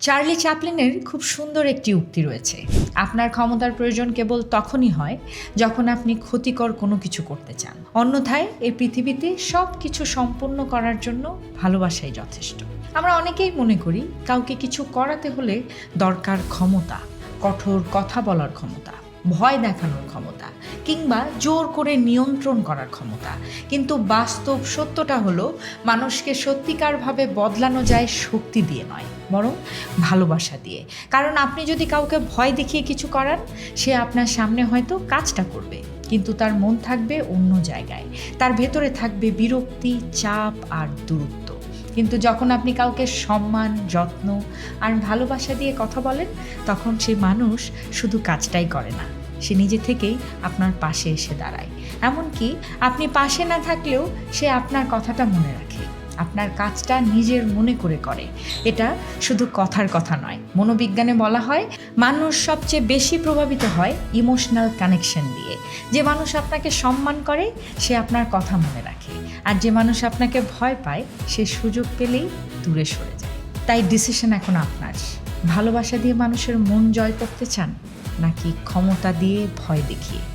Charlie চ্যাপলিনের খুব সুন্দর একটি উক্তি রয়েছে, আপনার ক্ষমতার প্রয়োজন কেবল তখনই হয় যখন আপনি ক্ষতিকর কোনো কিছু করতে চান। অন্যথায় এই পৃথিবীতে সব কিছু সম্পন্ন করার জন্য ভালোবাসাই যথেষ্ট। আমরা অনেকেই মনে করি কাউকে কিছু করাতে হলে দরকার ক্ষমতা, কঠোর কথা বলার ক্ষমতা, ভয় দেখানোর ক্ষমতা, কিংবা জোর করে নিয়ন্ত্রণ করার ক্ষমতা। কিন্তু বাস্তব সত্যটা হলো মানুষকে সত্যিকারভাবে বদলানো যায় শক্তি দিয়ে নয়, বরং ভালোবাসা দিয়ে। কারণ আপনি যদি কাউকে ভয় দেখিয়ে কিছু করান, সে আপনার সামনে হয়তো কাজটা করবে, কিন্তু তার মন থাকবে অন্য জায়গায়। তার ভেতরে থাকবে বিরক্তি, চাপ আর দূরত্ব। কিন্তু যখন আপনি কাউকে সম্মান, যত্ন আর ভালোবাসা দিয়ে কথা বলেন, তখন সেই মানুষ শুধু কাজটাই করে না, সে নিজে থেকেই আপনার পাশে এসে দাঁড়ায়। এমনকি আপনি পাশে না থাকলেও সে আপনার কথাটা মনে রাখে, আপনার কাজটা নিজের মনে করে। এটা শুধু কথার কথা নয়। মনোবিজ্ঞানে বলা হয় মানুষ সবচেয়ে বেশি প্রভাবিত হয় ইমোশনাল কানেকশন দিয়ে। যে মানুষ আপনাকে সম্মান করে সে আপনার কথা মনে রাখে, আর যে মানুষ আপনাকে ভয় পায় সে সুযোগ পেলেই দূরে সরে যায়। তাই ডিসিশন এখন আপনার। ভালোবাসা দিয়ে মানুষের মন জয় করতে চান, নাকি ক্ষমতা দিয়ে ভয় দেখিয়ে?